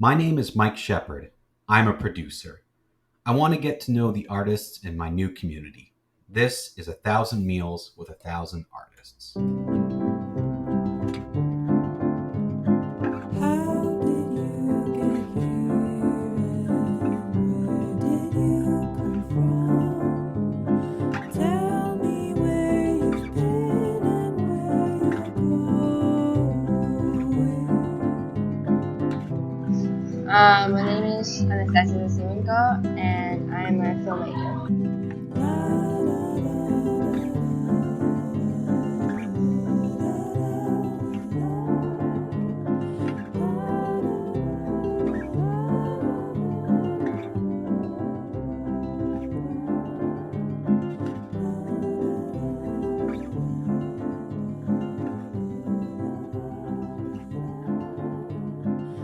My name is Mike Shepard. I'm a producer. I want to get to know the artists in my new community. This is 1,000 Meals with 1,000 Artists. How did you get here and where did you come from? Tell me where you've been and where you're going. My name is Anastasiia Zosymenko, and I'm a filmmaker.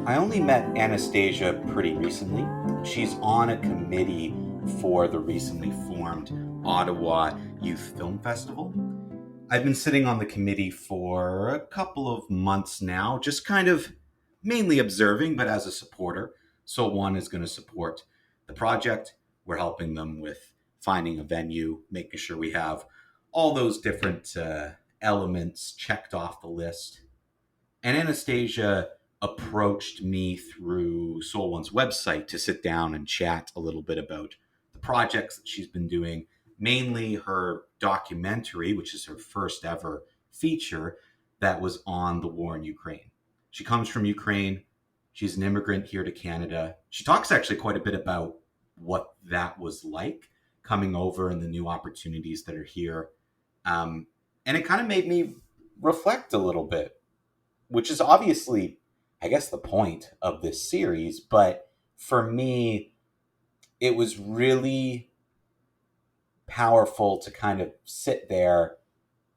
I only met Anastasiia pretty recently. She's on a committee for the recently formed Ottawa Youth Film Festival. I've been sitting on the committee for a couple of months now, just kind of mainly observing, but as a supporter. So one is going to support the project. We're helping them with finding a venue, making sure we have all those different elements checked off the list. And Anastasia approached me through Soul One's website to sit down and chat a little bit about the projects that she's been doing, mainly her documentary, which is her first ever feature that was on the war in Ukraine. She comes from Ukraine. She's an immigrant here to Canada. She talks actually quite a bit about what that was like coming over and the new opportunities that are here. And it kind of made me reflect a little bit, which is obviously, I guess, the point of this series. But for me, it was really powerful to kind of sit there,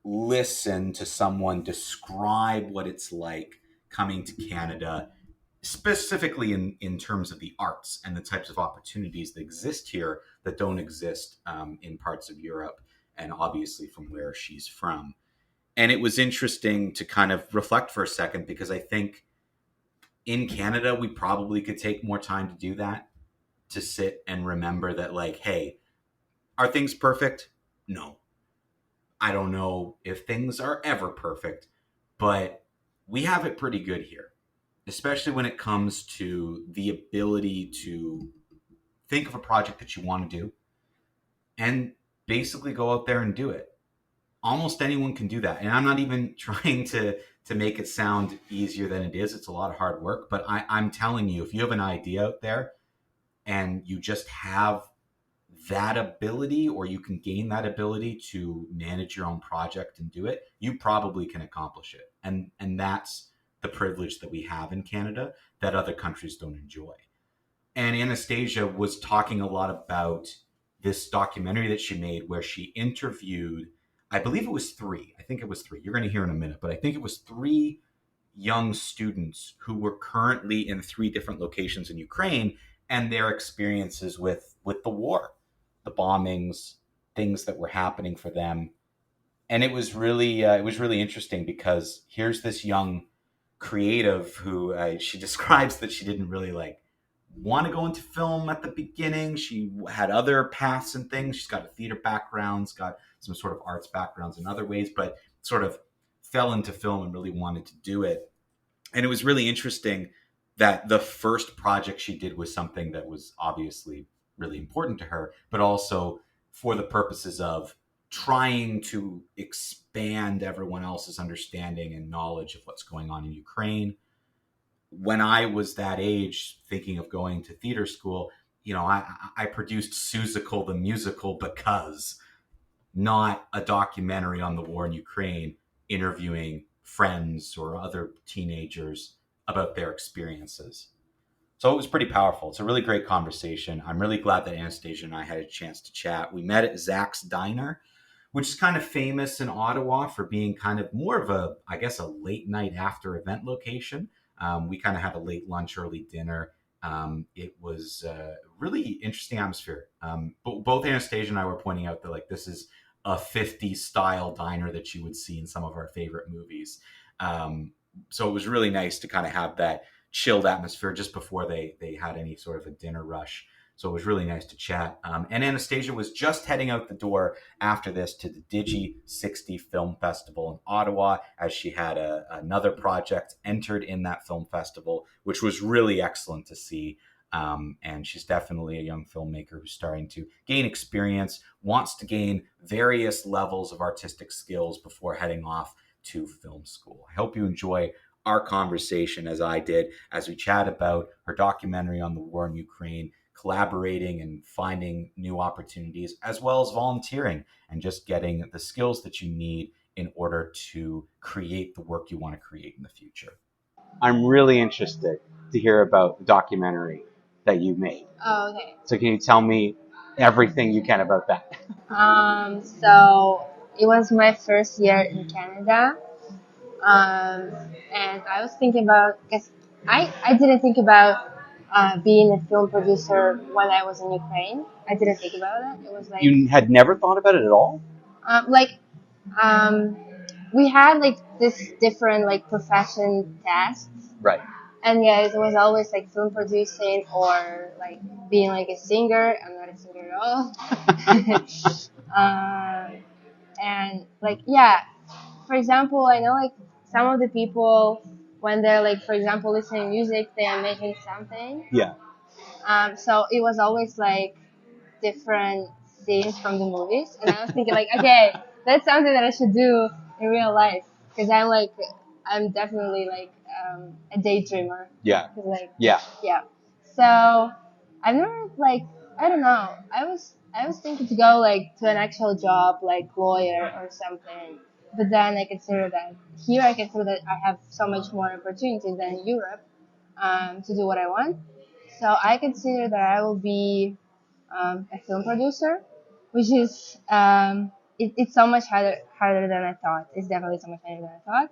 listen to someone describe what it's like coming to Canada, specifically in terms of the arts and the types of opportunities that exist here that don't exist in parts of Europe, and obviously from where she's from. And it was interesting to kind of reflect for a second, because I think in Canada, we probably could take more time to do that, to sit and remember that, like, hey, are things perfect? No. I don't know if things are ever perfect, but we have it pretty good here, especially when it comes to the ability to think of a project that you want to do and basically go out there and do it. Almost anyone can do that. And I'm not even trying to make it sound easier than it is. It's a lot of hard work. But I'm telling you, if you have an idea out there and you just have that ability, or you can gain that ability to manage your own project and do it, you probably can accomplish it. And that's the privilege that we have in Canada that other countries don't enjoy. And Anastasia was talking a lot about this documentary that she made where she interviewed, I believe it was three. I think it was three. You're going to hear in a minute, but I think it was three young students who were currently in three different locations in Ukraine, and their experiences with the war, the bombings, things that were happening for them. And it was really interesting, because here's this young creative who she describes that she didn't really like want to go into film at the beginning. She had other paths and things. She's got a theater background, has got some sort of arts backgrounds in other ways, but sort of fell into film and really wanted to do it. And it was really interesting that the first project she did was something that was obviously really important to her, but also for the purposes of trying to expand everyone else's understanding and knowledge of what's going on in Ukraine. When I was that age, thinking of going to theater school, I produced Seussical the musical, because not a documentary on the war in Ukraine, interviewing friends or other teenagers about their experiences. So it was pretty powerful. It's a really great conversation. I'm really glad that Anastasia and I had a chance to chat. We met at Zach's Diner, which is kind of famous in Ottawa for being kind of more of a, I guess, a late night after event location. We kind of had a late lunch, early dinner. It was a really interesting atmosphere. But both Anastasia and I were pointing out that, like, this is a 50s style diner that you would see in some of our favorite movies. So it was really nice to kind of have that chilled atmosphere just before they had any sort of a dinner rush. So it was really nice to chat. And Anastasiia was just heading out the door after this to the Digi 60 Film Festival in Ottawa, as she had another project entered in that film festival, which was really excellent to see. And she's definitely a young filmmaker who's starting to gain experience, wants to gain various levels of artistic skills before heading off to film school. I hope you enjoy our conversation, as I did, as we chat about her documentary on the war in Ukraine, collaborating and finding new opportunities, as well as volunteering and just getting the skills that you need in order to create the work you want to create in the future. I'm really interested to hear about the documentary that you made. Oh, okay. So can you tell me everything you can about that? So it was my first year in Canada. And I was thinking about, because I didn't think about being a film producer when I was in Ukraine. I didn't think about it. It was like, You had never thought about it at all? like, we had like this different like profession tests. Right. And yeah, it was always like film producing or like being like a singer. I'm not a singer at all. And like, yeah, for example, I know like some of the people when they're like, for example, listening to music, they are making something. Yeah. So it was always like different scenes from the movies, and I was thinking like, okay, that's something that I should do in real life because I'm definitely like a daydreamer. Yeah. 'Cause, like, Yeah. yeah. So I've never like I don't know. I was thinking to go like to an actual job like lawyer or something. But then I consider that here I consider that I have so much more opportunities than in Europe to do what I want. So I consider that I will be a film producer, which is it's so much harder than I thought. It's definitely so much harder than I thought.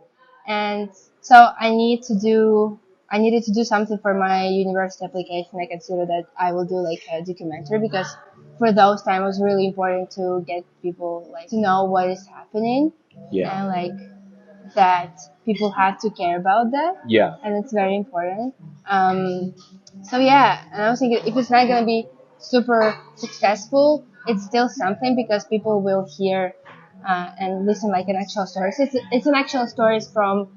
And so I needed to do something for my university application. I consider that I will do like a documentary because for those time it was really important to get people like to know what is happening Yeah. and like that people have to care about that. Yeah. And it's very important. So yeah, and I was thinking if it's not gonna be super successful, it's still something because people will hear and listen like an actual story. So it's an actual stories from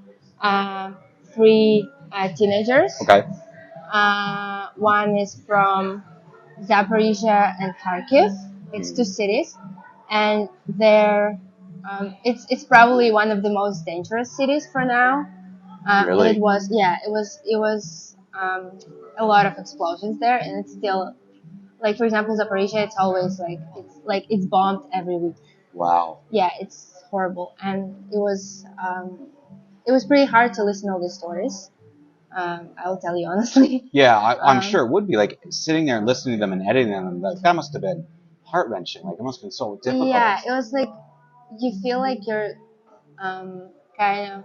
three teenagers. Okay. One is from Zaporizhia and Kharkiv. It's two cities, and they're it's probably one of the most dangerous cities for now. Really? And it was a lot of explosions there, and it's still like for example Zaporizhia, it's always like it's bombed every week. Wow. Yeah, it's horrible, and it was pretty hard to listen to all these stories. I will tell you honestly. Yeah, I'm Um, sure it would be like sitting there and listening to them and editing them. That must have been heart wrenching. Like it must have been so difficult. Yeah, it was like you feel like you're kind of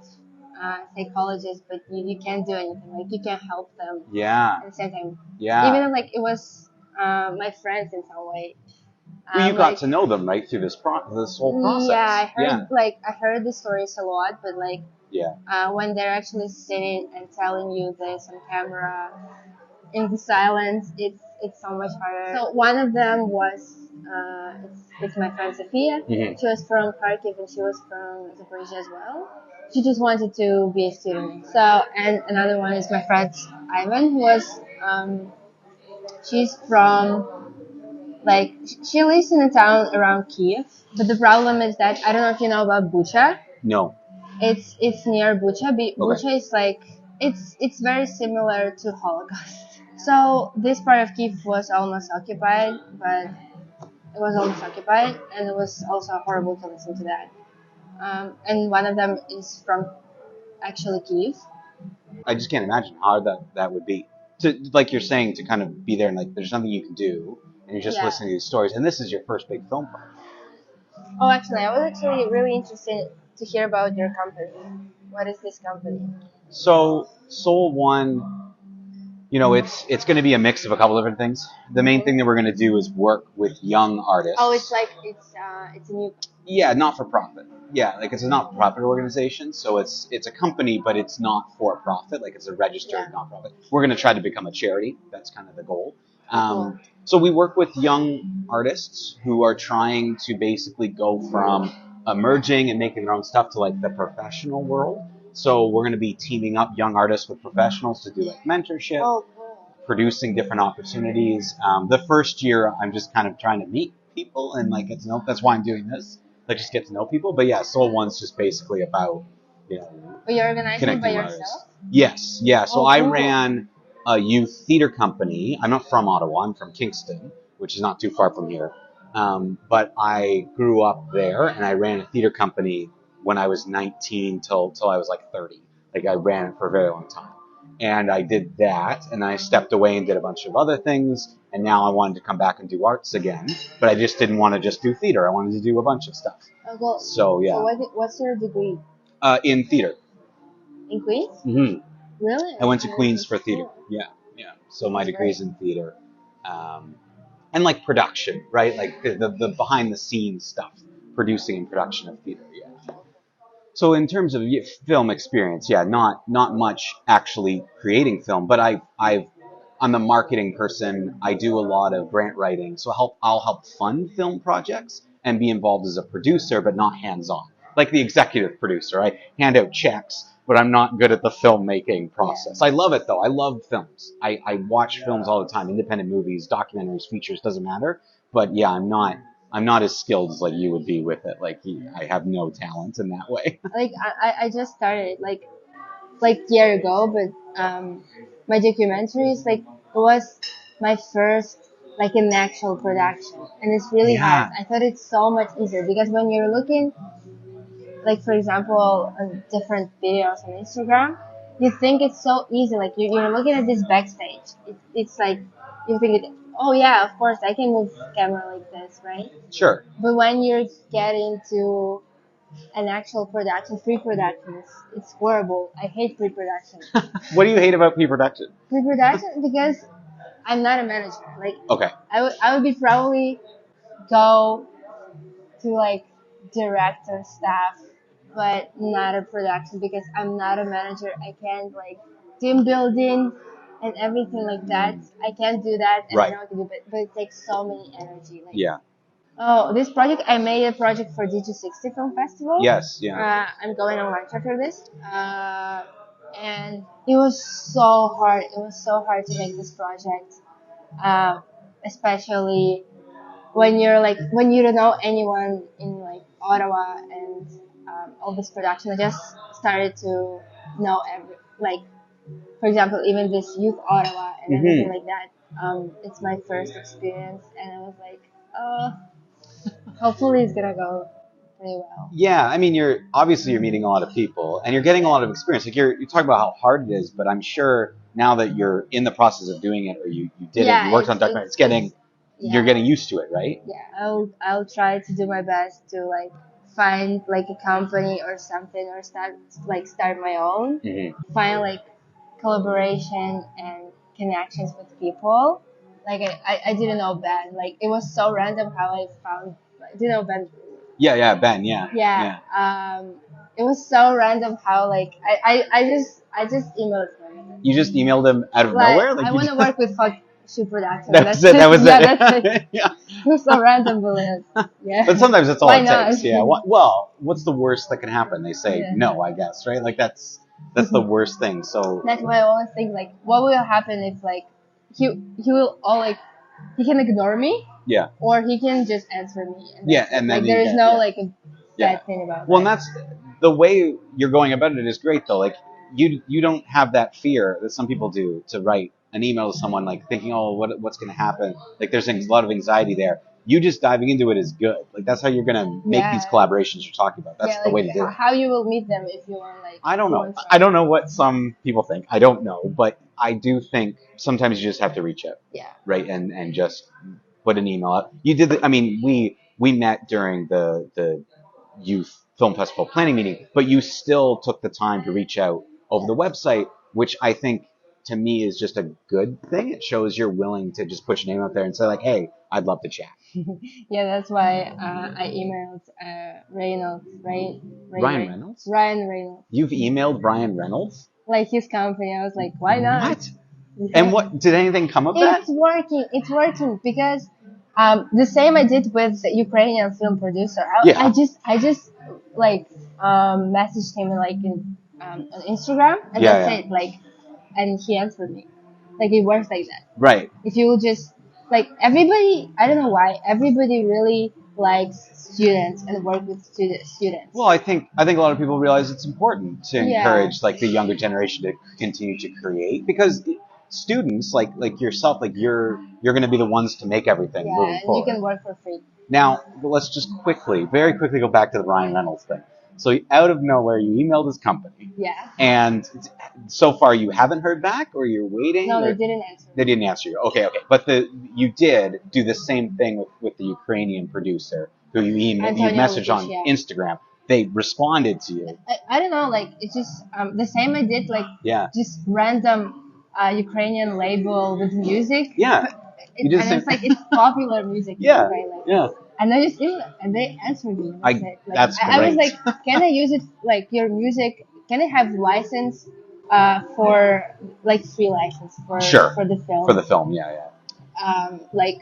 psychologist, but you can't do anything. Like you can't help them Yeah. at the same time. Yeah. Even if like it was my friends in some way. Well, you got like, to know them right through this whole process. Yeah, Yeah. I heard the stories a lot, but like Yeah. when they're actually sitting and telling you this on camera in the silence, it's so much harder. So one of them was it's my friend Sophia. Mhm. She was from Kharkiv and she was from Zaporizhia as well. She just wanted to be a student. So and another one is my friend Ivan, who was she's from like she lives in a town around Kiev. But the problem is that I don't know if you know about Bucha. No. It's near Bucha. Okay. Bucha is like it's very similar to Holocaust. So this part of Kiev was almost occupied, but it was almost occupied, and it was also horrible to listen to that. And one of them is from actually Kiev. I just can't imagine how that would be. To like you're saying to kind of be there and like there's nothing you can do and you're just Yeah. listening to these stories and this is your first big film project. Oh, actually, I was actually really interested to hear about your company. What is this company? So Soul One, you know, it's going to be a mix of a couple different things. The main thing that we're going to do is work with young artists. Oh, it's like it's a new. Yeah, not for profit. Yeah, like it's a not for profit organization, so it's a company, but it's not for profit. Like it's a registered Yeah. nonprofit. We're gonna try to become a charity. That's kind of the goal. Cool. So we work with young artists who are trying to basically go from emerging and making their own stuff to like the professional world. So we're gonna be teaming up young artists with professionals to do like mentorship, Oh, cool. producing different opportunities. The first year, I'm just kind of trying to meet people and like get to know. That's why I'm doing this. Like just get to know people. But yeah, Soul One's just basically about But you're organizing by connecting with yourself? artists. Yes, yeah. So Oh, I cool. ran a youth theater company. I'm not from Ottawa. I'm from Kingston, which is not too far from here. But I grew up there, and I ran a theater company when I was 19 till I was like 30. Like I ran it for a very long time. And I did that, and I stepped away and did a bunch of other things, and now I wanted to come back and do arts again, but I just didn't want to just do theater. I wanted to do a bunch of stuff. Oh, cool. So yeah, So what's your degree? In theater. In Queens? hmm Really? I went to Oh, Queens for that's theater. cool. Yeah, yeah. So my That's degree is great. in theater, and like production, right? Like the behind the scenes stuff, producing and production of theater. Yeah. So in terms of film experience, yeah, not much actually creating film, but I'm a marketing person. I do a lot of grant writing, so I'll help fund film projects and be involved as a producer, but not hands on. Like the executive producer, I hand out checks, but I'm not good at the filmmaking process. I love it though. I love films. I watch films all the time, independent movies, documentaries, features, doesn't matter. But yeah, I'm not as skilled as like you would be with it. Like I have no talent in that way. Like I just started like year ago, but my documentaries like it was my first like an actual production, and it's really hard. Yeah. I thought it's so much easier because when you're looking like for example on different videos on Instagram, you think it's so easy. Like you're looking at this backstage. It's like you think oh yeah, of course I can move camera like this, right? Sure. But when you're getting to an actual production, pre-production, it's horrible. I hate pre-production. What do you hate about pre-production? Pre-production because I'm not a manager. Like Okay. I would be probably go to like director staff, but not a production because I'm not a manager. I can't like team building and everything like that. I can't do that, and I Right. know how to do it, but it takes so many energy. Like Yeah. oh, this project I made a project for DG60 Film Festival. Yes. Yeah. I'm going on lunch after this. And it was so hard. It was so hard to make this project, uh, especially when you're like when you don't know anyone in like Ottawa and all this production. I just started to know every like for example even this youth Ottawa and everything like that. It's my first experience, and I was like, oh, hopefully it's gonna go pretty well. Yeah. I mean, you're meeting a lot of people and you're getting a lot of experience. Like you're talking about how hard it is, but I'm sure now that you're in the process of doing it or you did it, you worked on documentary, you're Yeah, getting used to it, right? yeah. I'll try to do my best to like find like a company or something or start my own. Find like collaboration and connections with people. Like I didn't know Ben. Like it was so random how I found. I didn't know Ben. Yeah. Yeah. Ben. Yeah. Yeah. It was so random how like I just emailed him. You just emailed him out of Like nowhere. Like I you want to just, work with Hot Shoe Production. that was it. That was Yeah, it. that's it. Yeah. It was so random, but yeah. But sometimes that's all Why it not? takes. Yeah. Well, what's the worst that can happen? They say Yeah. no, I guess, right? Like that's the worst thing. So That's why I always think like, what will happen if like he will all like he can ignore me yeah. or he can just answer me. And Yeah, that's it. and then like you there is get- no yeah. like a Yeah. bad thing about Well, and that. that's the way you're going about it is great though. Like you don't have that fear that some people do to write an email to someone like thinking, oh, what's going to happen? Like there's a lot of anxiety there. You just diving into it is good. Like that's how you're going to make these collaborations you're talking about. That's yeah, the like way to do it. how you will meet them if you want like. I don't you know. want I don't know what some people think. I don't know, but I do think sometimes you just have to reach out, Yeah. right? And just put an email out. You did. I mean, we met during the youth film festival planning meeting, but you still took the time to reach out over the website, which I think to me is just a good thing. It shows you're willing to just put your name out there and say like, hey, I'd love to chat. Yeah, that's why I emailed Reynolds, right? Ryan Reynolds? Ryan Reynolds, You've emailed Ryan Reynolds? like his company. I was like, why not? What? And what did anything come of that? It's working. It's working because the same I did with the Ukrainian film producer. Yeah. I just like messaged him like on Instagram, and Yeah, that's yeah. it. Like, and he answered me. Like it works like that. Right. If you just like everybody, I don't know why everybody really likes students and work with students. Well, I think a lot of people realize it's important to Yeah. encourage like the younger generation to continue to create, because students like yourself, like you're going to be the ones to make everything Yeah, moving and forward. you can work for free. Now, let's just very quickly go back to the Ryan Reynolds thing. So out of nowhere, you emailed his company, Yeah. and so far you haven't heard back, or you're waiting? No, or- they didn't answer. They didn't answer you. Okay. But you did do the same thing with the Ukrainian producer who you Antonio messaged on Lukic, yeah. Instagram. They responded to you. I don't know, like it's just the same I did, like Yeah. just random Ukrainian label with music. Yeah. You did the And same- it's like it's popular music in Yeah. Ukraine. Like, Yeah. and I just and they answered me. I- That's it. Like, that's I was great. like, can I use it like your music? Can I have license for like free license for Sure. for the film? For the film. Yeah. Like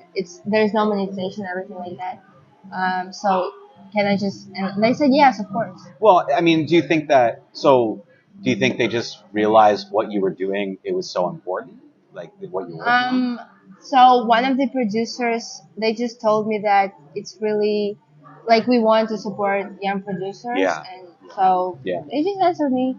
there's no monetization, everything like that. So can I just? And they said yes, of course. Well, I mean, do you think they just realized what you were doing? It was so important, like what you were working on? So one of the producers, they just told me that it's really like we want to support young producers, Yeah. and so Yeah. they just answered me,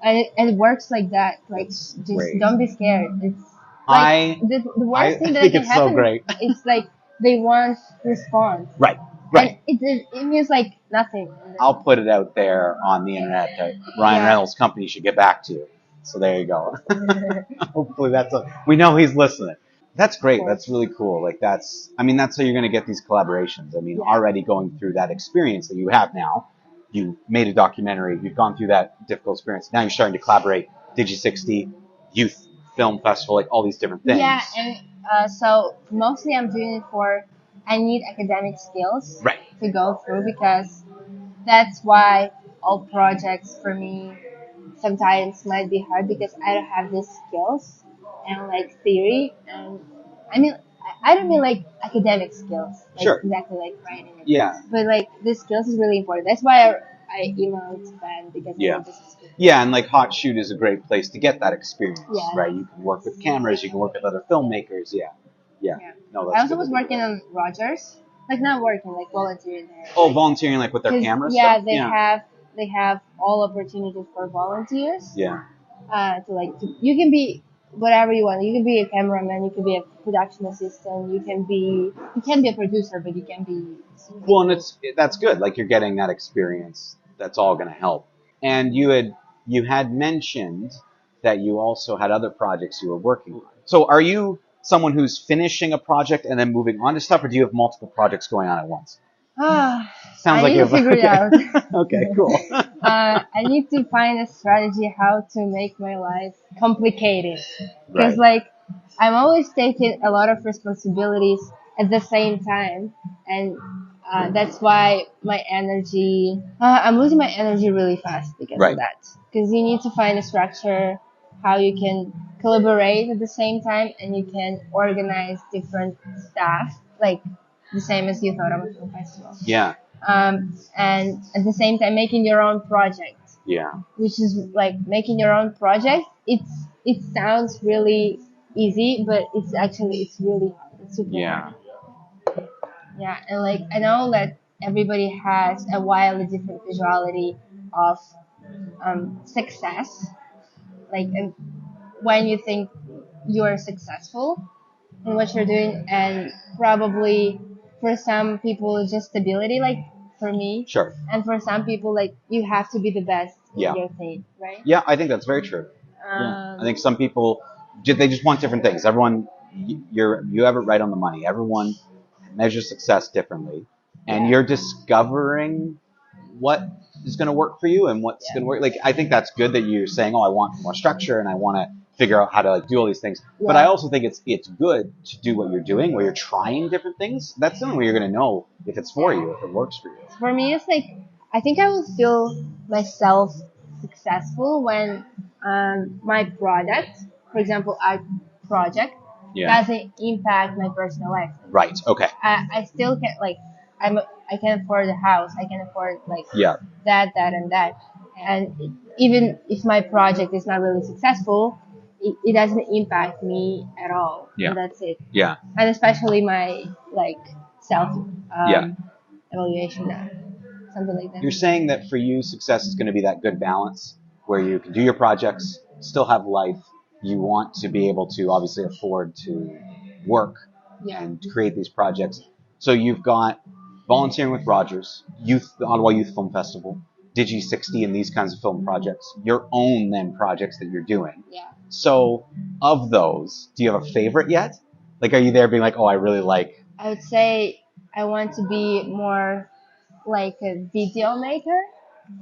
and it works like that. Like just great. don't be scared. It's I- like the worst thing that think can it's so happen. great. It's like they want response. Right. And it means like nothing. I'll put it out there on the internet that Ryan Yeah. Reynolds' company should get back to you. So there you go. Hopefully we know he's listening. That's great. Of course. That's really cool. Like that's how you're going to get these collaborations. I mean, Yeah. already going through that experience that you have now, you made a documentary, you've gone through that difficult experience. Now you're starting to collaborate, Digi60, Youth Film Festival, like all these different things. Yeah, and so mostly I'm doing it for I need academic skills Right. to go through because that's why all projects for me sometimes might be hard because I don't have these skills and like theory and I mean I don't mean like academic skills like Sure. exactly like writing it. Yeah. But like the skills is really important. That's why I emailed Ben because Yeah. I need this skill. Yeah, and like Hot Shoot is a great place to get that experience, Yeah. right? You can work with cameras, you can work with other filmmakers. Yeah. Yeah. No, that's I also good. was working on Rogers, like not working, like volunteering there. Oh, volunteering like with their 'Cause, cameras? yeah, stuff? they have all opportunities for volunteers. Yeah. You can be whatever you want. You can be a cameraman, you can be a production assistant, you can be a producer, but you can be. Well, and that's good. Like you're getting that experience. That's all going to help. And you had mentioned that you also had other projects you were working on. So are you someone who's finishing a project and then moving on to stuff, or do you have multiple projects going on at once? Ah, Sounds I like need you to have figure it out. Okay, cool. I need to find a strategy how to make my life complicated. Because Right. I'm always taking a lot of responsibilities at the same time, and that's why my energy. I'm losing my energy really fast because Right. of that. Because you need to find a structure how you can collaborate at the same time, and you can organize different stuff like the same as you thought of a film festival. Yeah. And at the same time making your own project, Yeah. which is like making your own project. It sounds really easy, but it's really hard. It's super Yeah. hard. Yeah, and like I know that everybody has a wildly different visuality of success. Like and when you think you're successful in what you're doing, and probably for some people just stability, like for me, Sure. and for some people like you have to be the best Yeah. in your thing, right? Yeah, I think that's very true. Yeah. I think some people they just want different things. Everyone, you have it right on the money. Everyone measures success differently, and Yeah. you're discovering what is going to work for you and what's going to work. Like I think that's good that you're saying, "Oh, I want more structure and I want to figure out how to like do all these things. But I Yeah. also think it's good to do what you're doing, where you're trying different things. That's the only way you're gonna know if it's for you, if it works for you. For me, it's like I think I will feel myself successful when my product, for example, art project, Yeah. doesn't impact my personal life. Right. Okay. I still can like I can afford a house. I can afford like Yeah. that, and that. And even if my project is not really successful, it doesn't impact me at all. Yeah. And that's it. Yeah. And especially my like self Yeah. evaluation, something like that. You're saying that for you, success is going to be that good balance where you can do your projects, still have life. You want to be able to obviously afford to work Yeah. and create these projects. So you've got volunteering with Rogers, the Ottawa Youth Film Festival, Digi60, and these kinds of film projects. Your own then projects that you're doing. Yeah. So of those, do you have a favorite yet? Like, are you there being like, oh, I really like? I would say I want to be more like a video maker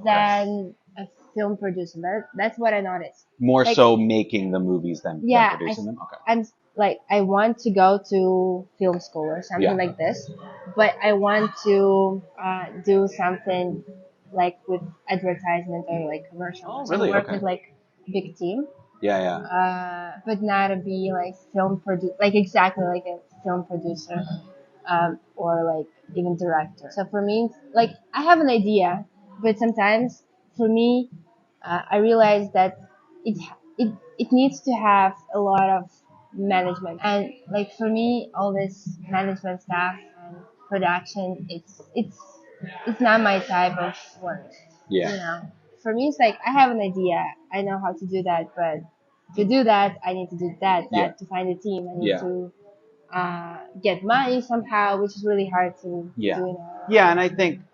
than a film producer. That's what I noticed. More Like, so making the movies than yeah, producing them? Okay. I'm like I want to go to film school or something Yeah. like this, but I want to do something like with advertisement or like commercial. Oh, So really? work Okay. with like a big team, Yeah, yeah. but not to be like like exactly like a film producer, or like even director. So for me, like I have an idea, but sometimes for me, I realize that it it needs to have a lot of management, and like for me, all this management stuff and production, it's not my type of work. Yeah. You know, for me, it's like I have an idea, I know how to do that, but to do that, I need to do that, Yeah. to find a team, I need Yeah. to get money somehow, which is really hard to Yeah. do now. Yeah, and I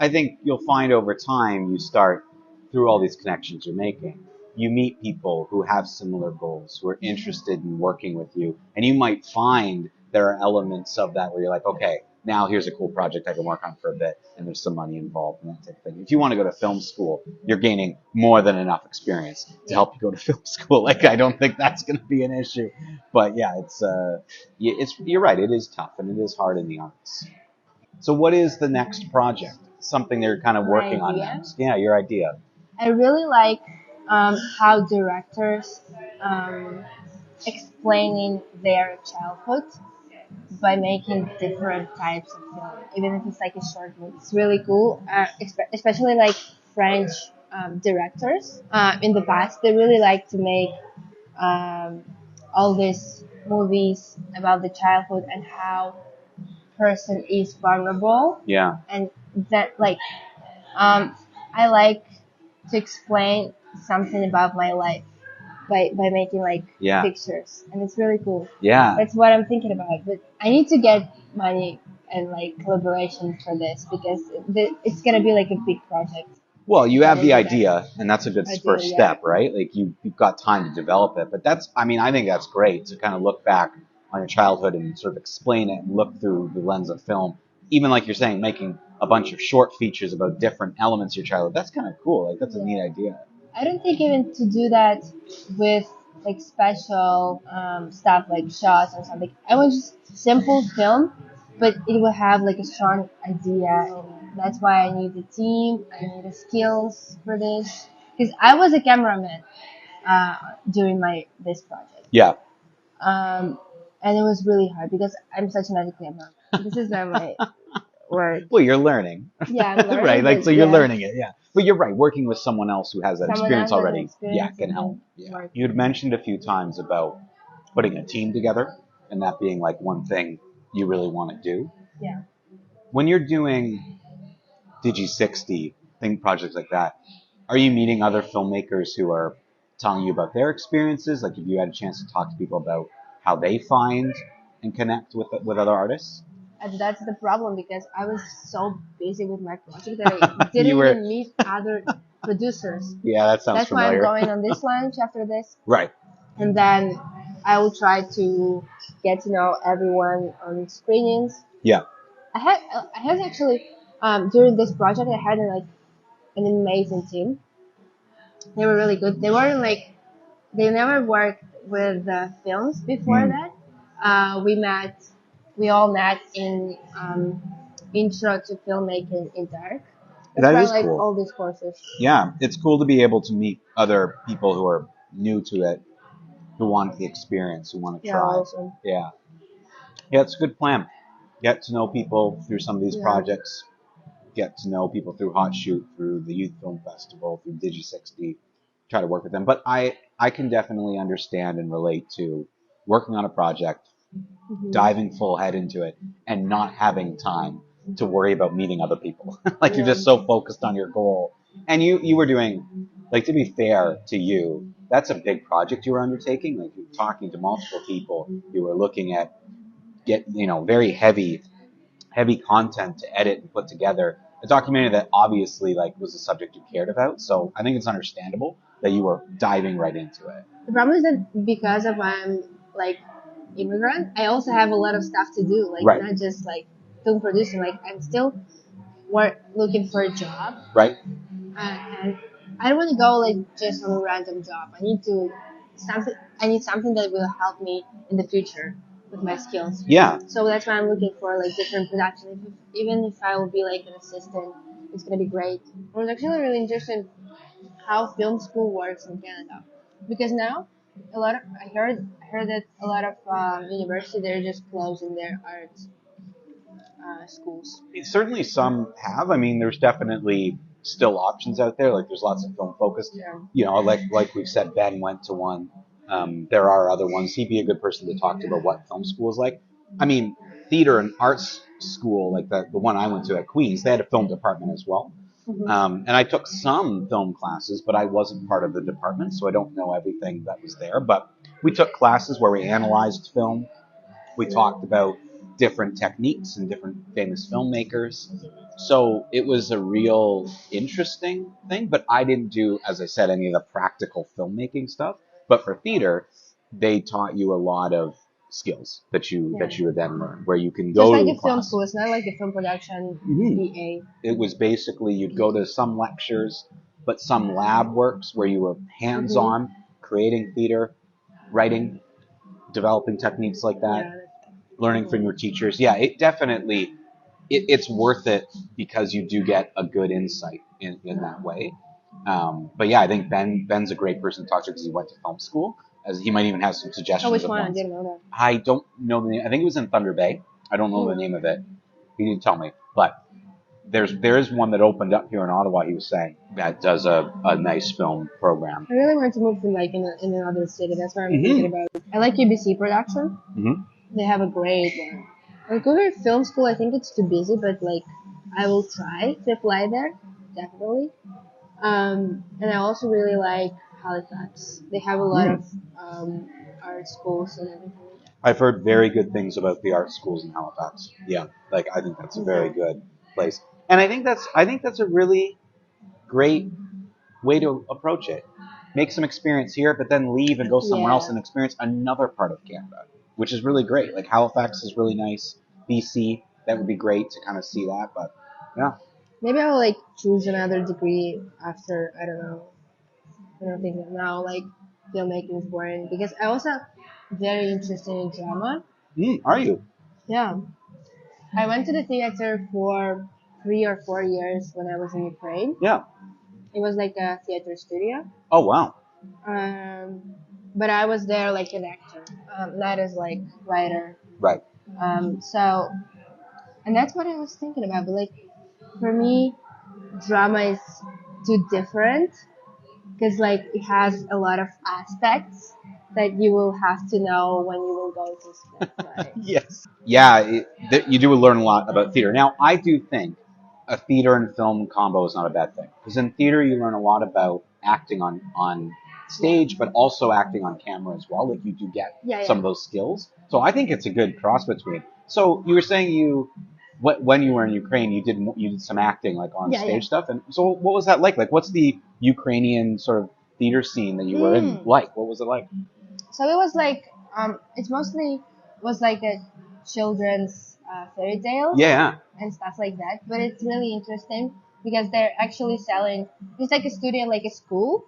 think you'll find over time you start through all these connections you're making. You meet people who have similar goals, who are interested in working with you, and you might find there are elements of that where you're like, okay, now here's a cool project I can work on for a bit, and there's some money involved and that type of thing. If you want to go to film school, you're gaining more than enough experience to help you go to film school. Like, I don't think that's going to be an issue. But yeah, you're right. It is tough and it is hard in the arts. So what is the next project? Something they're kind of My working on idea? next. Yeah, your idea. I really like how directors explaining their childhood by making different types of film, even if it's like a short movie. It's really cool, especially like French directors. In the past, they really like to make um, all these movies about the childhood and how person is vulnerable, Yeah. and that like I like to explain something about my life by making like Yeah. pictures, and it's really cool. Yeah. That's what I'm thinking about, but I need to get money and like collaboration for this because it's gonna be like a big project. Well, you have the That is idea, and that's a good idea, first yeah. step, right? Like you've got time to develop it. But I think that's great to kind of look back on your childhood and sort of explain it and look through the lens of film. Even like you're saying, making a bunch of short features about different elements of your childhood. That's kind of cool. Like, that's a neat idea. I don't think even to do that with like special stuff like shots or something. I want just simple film, but it will have like a strong idea. That's why I need the team. I need the skills for this because I was a cameraman during this project, Yeah. and it was really hard because I'm such an ugly cameraman. This is not my work. Well, you're learning. Yeah, I'm learning, right? Like, but so you're yeah. learning it, yeah. But you're right, working with someone else who has that Someone experience else has already, experience can and help. can Yeah. work. You had mentioned a few times about putting a team together and that being like one thing you really want to do. Yeah. When you're doing Digi60, projects like that, are you meeting other filmmakers who are telling you about their experiences? Like, have you had a chance to talk to people about how they find and connect with other artists? And that's the problem because I was so busy with my project that I didn't You were- even meet other producers. Yeah, that sounds That's familiar. why I'm going on this lunch after this, Right. and then I will try to get to know everyone on screenings. Yeah. I had actually during this project I had like an amazing team. They were really good. They weren't like they never worked with the films before that. We all met in intro to filmmaking in dark. That's That why I is like cool. all these courses. Yeah, it's cool to be able to meet other people who are new to it, who want the experience, who want to Yeah, try. awesome. Yeah. Yeah, it's a good plan. Get to know people through some of these Yeah. projects. Get to know people through Hot Shoot, through the Youth Film Festival, through Digi60. Try to work with them. But I can definitely understand and relate to working on a project, diving full head into it, and not having time to worry about meeting other people. Like you're Yeah. just so focused on your goal. And you were doing, like, to be fair to you, that's a big project you were undertaking. Like you're talking to multiple people. You were looking at very heavy content to edit and put together. A documentary that obviously like was a subject you cared about. So I think it's understandable that you were diving right into it. The problem is that because of I'm like immigrant, I also have a lot of stuff to do. Like Right. not just like film producing. Like I'm still looking for a job, Right? and I don't want to go like just on a random job. I need something that will help me in the future with my skills. Yeah. So that's why I'm looking for like different production. Even if I will be like an assistant, it's gonna be great. I was actually really interested in how film school works in Canada, because now I heard that a lot of universities they're just closing their art schools. Certainly some have. I mean, there's definitely still options out there. Like there's lots of film focused. Yeah. Like we've said, Ben went to one. There are other ones. He'd be a good person to talk to about what film school is like. I mean, theater and arts school, like the one I went to at Queens, they had a film department as well. And I took some film classes, but I wasn't part of the department, so I don't know everything that was there. But we took classes where we analyzed film. We talked about different techniques and different famous filmmakers. So it was a real interesting thing, but I didn't do, as I said, any of the practical filmmaking stuff. But for theater, they taught you a lot of skills that you would then learn, where you can So go it's to like a a film class. school. It's not like a film production Mhm. BA. It was basically you'd go to some lectures, but some lab works where you were hands-on, creating theater, writing, developing techniques like that, Yeah. learning from your teachers. Yeah, it definitely it's worth it because you do get a good insight in that way. But yeah, I think Ben's a great person to talk to because he went to film school. As he might even have some suggestions Oh, which of one? I ones. didn't know that. I don't know the name. I think it was in Thunder Bay. I don't know the name of it. He didn't tell me, but there is one that opened up here in Ottawa. He was saying that does a nice film program. I really want to move to like in another city. That's what I'm thinking about. I like UBC production. Mhm. They have a great one. Vancouver Film School, I think it's too busy, but like I will try to apply there, definitely. And I also really like Halifax. They have a lot of art schools and everything like that. I've heard very good things about the art schools in Halifax. Yeah, like I think that's a very good place, and I think that's a really great way to approach it. Make some experience here, but then leave and go somewhere else and experience another part of Canada, which is really great. Like Halifax is really nice. BC, that would be great to kind of see that. But yeah, Maybe I'll like choose another degree after, I don't know. I don't think that now like filmmaking is boring because I also very interested in drama. are you? Yeah. I went to the theater for 3 or 4 years when I was in Ukraine. Yeah. It was like a theater studio. Oh wow. But I was there like an actor, not as like writer. Right. So, and that's what I was thinking about. But like, for me, drama is too different because like it has a lot of aspects that you will have to know when you will go to school. Right? Yes. Yeah, you do learn a lot about theater. Now, I do think a theater and film combo is not a bad thing because in theater you learn a lot about acting on stage, but also acting on camera as well. Like you do get some of those skills. So I think it's a good cross between. So you were saying when you were in Ukraine, you did some acting like on stage stuff. And so what was that like? Like what's the Ukrainian sort of theater scene that you were in like? What was it like? So it was like it's mostly was like a children's fairy tales and stuff like that. But it's really interesting because they're actually selling. It's like a studio, like a school,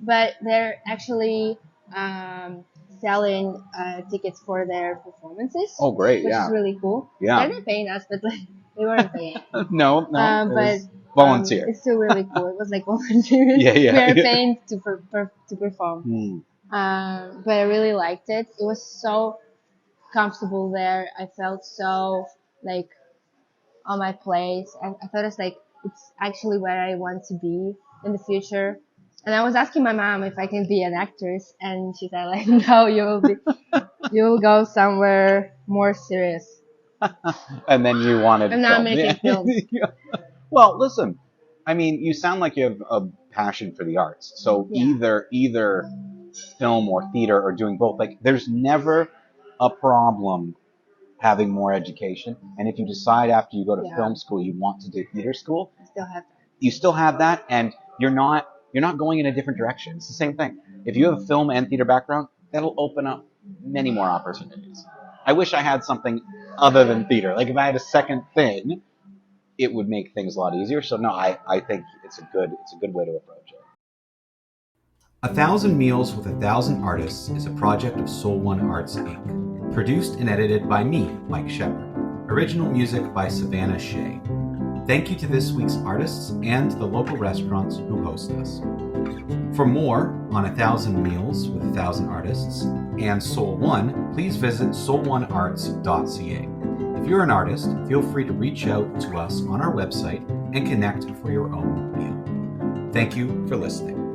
but they're actually selling tickets for their performances. Oh, great, Which yeah. is really cool. Yeah. They're not paying us, but like they weren't paying. No, it But was volunteer. it's still really cool. It was like volunteer. Yeah, yeah, We are yeah. paying to perform. Hmm. But I really liked it. It was so comfortable there. I felt so like on my place. I thought it's actually where I want to be in the future. And I was asking my mom if I can be an actress, and she said like, no, you will go somewhere more serious. And then you wanted I'm not film. making films. Well, listen, I mean, you sound like you have a passion for the arts. So Yeah. either film or theater or doing both. Like, there's never a problem having more education. And if you decide after you go to Yeah. film school you want to do theater school, I still have that. you still have that, and you're not going in a different direction. It's the same thing. If you have a film and theater background, that'll open up many more opportunities. I wish I had something other than theater. Like if I had a second thing, it would make things a lot easier. So no, I think it's a good way to approach it. 1,000 Meals with 1,000 Artists is a project of Soul One Arts Inc. Produced and edited by me, Mike Shepard. Original music by Savannah Shea. Thank you to this week's artists and the local restaurants who host us. For more on 1,000 Meals with 1,000 Artists and Soul One, please visit soulonearts.ca. If you're an artist, feel free to reach out to us on our website and connect for your own meal. Thank you for listening.